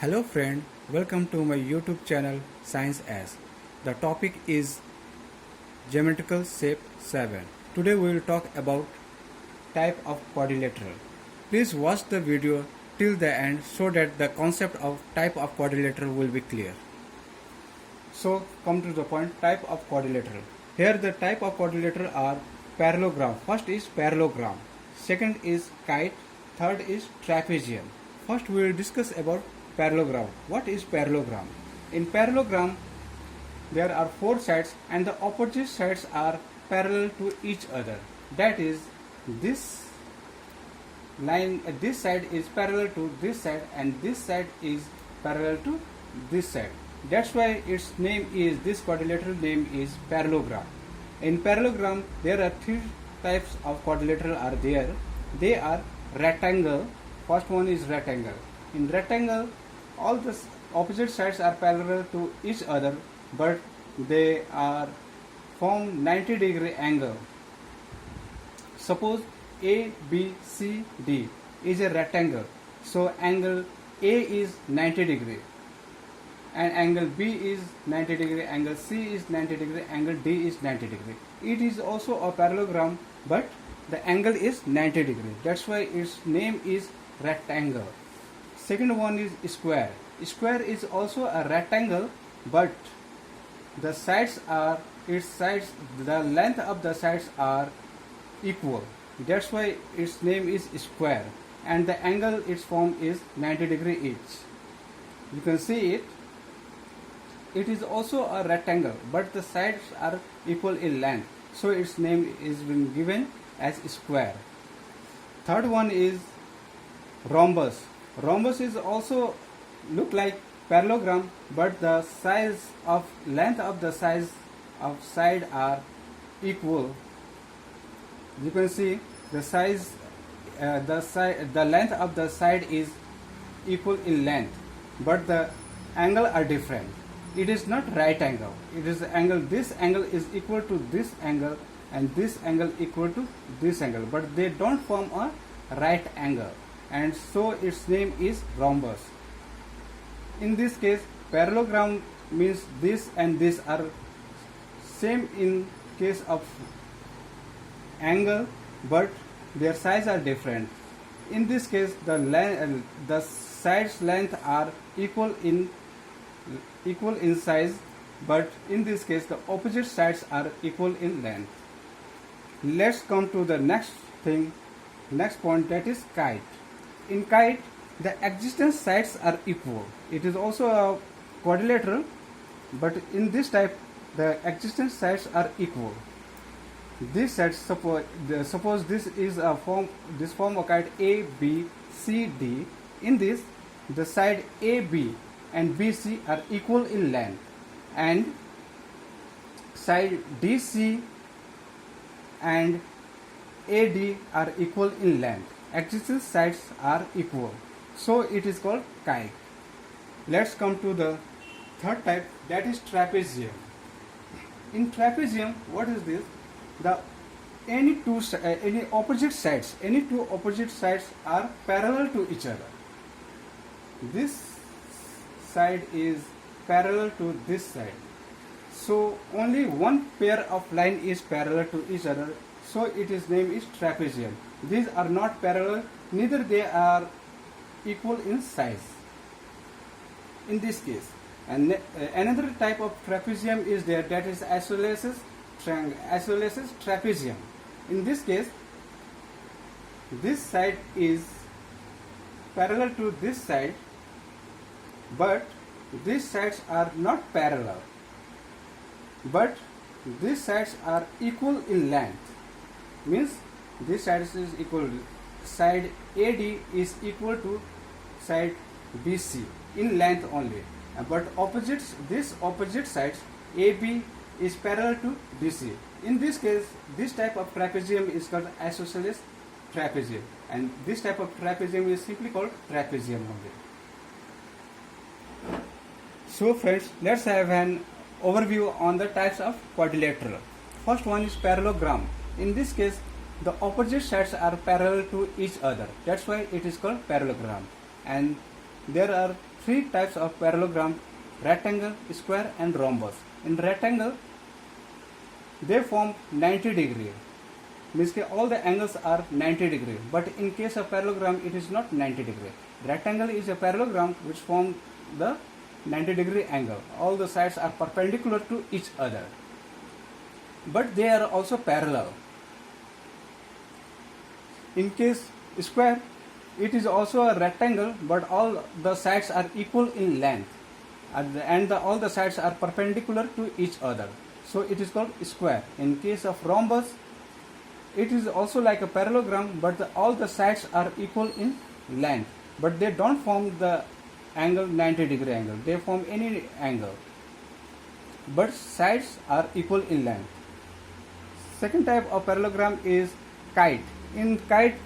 Hello friend, welcome to my YouTube channel Science S. The topic is geometrical shape 7. Today we will talk about type of quadrilateral. Please watch the video till the end so that the concept of type of quadrilateral will be clear. So come to the point, type of quadrilateral. Here the type of quadrilateral are parallelogram. First is parallelogram, second is kite, third is trapezium. First we will discuss about parallelogram. What is parallelogram? In parallelogram there are four sides and the opposite sides are parallel to each other. That is, this line, this side is parallel to this side and this side is parallel to this side. That's why its name is, this quadrilateral name is parallelogram. In parallelogram there are three types of quadrilateral are there. They are rectangle. First one is rectangle. In rectangle all the opposite sides are parallel to each other but they are form 90-degree angle. Suppose A, B, C, D is a rectangle. So angle A is 90 degree and angle B is 90 degree, angle C is 90 degree, angle D is 90 degree. It is also a parallelogram but the angle is 90 degree. That's why its name is rectangle. Second one is square. Square is also a rectangle but the sides are, the length of the sides are equal. That's why its name is square and the angle its form is 90 degree each. You can see it. It is also a rectangle but the sides are equal in length, so its name is been given as square. Third one is rhombus. Rhombus is also look like parallelogram but the size of length of the size of side are equal. You can see the size, the length of the side is equal in length but the angle are different. It is not right angle, it is angle, this angle is equal to this angle and this angle equal to this angle but they don't form a right angle and so its name is rhombus. In this case parallelogram means this and this are same in case of angle but their size are different. In this case the sides length are equal in size but in this case the opposite sides are equal in length. Let's come to the next point, that is kite. In kite the existence sides are equal. It is also a quadrilateral but in this type the existence sides are equal. This side, suppose this is a form, this form of kite A, B, C, D. In this the side A, B and BC are equal in length and side DC and AD are equal in length. Existence sides are equal, so it is called kite. Let's come to the third type, that is trapezium. In trapezium, what is this? Any two opposite sides are parallel to each other. This side is parallel to this side, so only one pair of line is parallel to each other, so its name is trapezium. These are not parallel, neither they are equal in size in this case. And another type of trapezium is there, that is isosceles trapezium. In this case this side is parallel to this side but these sides are not parallel but these sides are equal in length. Means this side is equal, side AD is equal to side BC in length only but this opposite sides AB is parallel to DC. In this case this type of trapezium is called isosceles trapezium and this type of trapezium is simply called trapezium only. So friends, let's have an overview on the types of quadrilateral. First one is parallelogram. In this case the opposite sides are parallel to each other, that's why it is called parallelogram. And there are three types of parallelogram: rectangle, square and rhombus. In rectangle, they form 90 degree, means that all the angles are 90 degree, but in case of parallelogram it is not 90 degree. Rectangle is a parallelogram which form the 90 degree angle. All the sides are perpendicular to each other, but they are also parallel. In case square, it is also a rectangle, but all the sides are equal in length, and all the sides are perpendicular to each other, so it is called square. In case of rhombus, it is also like a parallelogram, but all the sides are equal in length, but they don't form the angle 90 degree angle, they form any angle, but sides are equal in length. Second type of parallelogram is kite. In kite,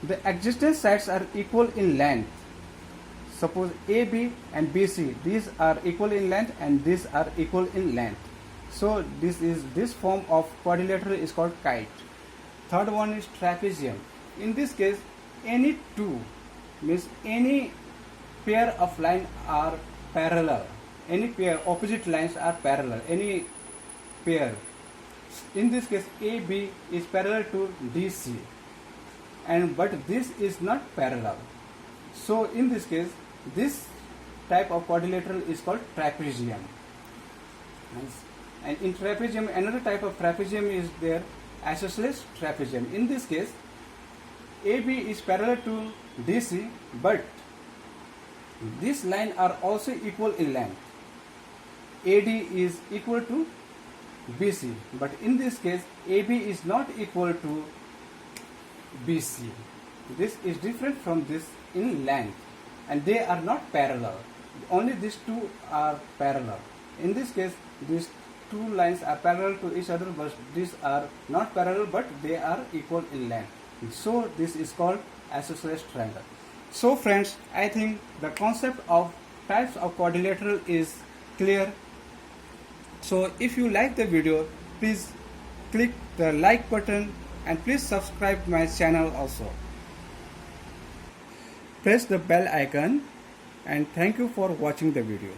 the adjacent sides are equal in length. Suppose AB and BC, these are equal in length and these are equal in length. So this form of quadrilateral is called kite. Third one is trapezium. In this case, any two, means any pair of lines are parallel. Any pair, opposite lines are parallel. Any pair. In this case, AB is parallel to DC, but this is not parallel. So in this case, this type of quadrilateral is called trapezium. And in trapezium, another type of trapezium is there, isosceles trapezium. In this case, AB is parallel to DC, but these lines are also equal in length. AD is equal to BC, but in this case, AB is not equal to BC. This is different from this in length, and they are not parallel. Only these two are parallel. In this case, these two lines are parallel to each other, but these are not parallel, but they are equal in length. So this is called isosceles triangle. So friends, I think the concept of types of quadrilateral is clear. So if you like the video, please click the like button and please subscribe my channel also. Press the bell icon, and thank you for watching the video.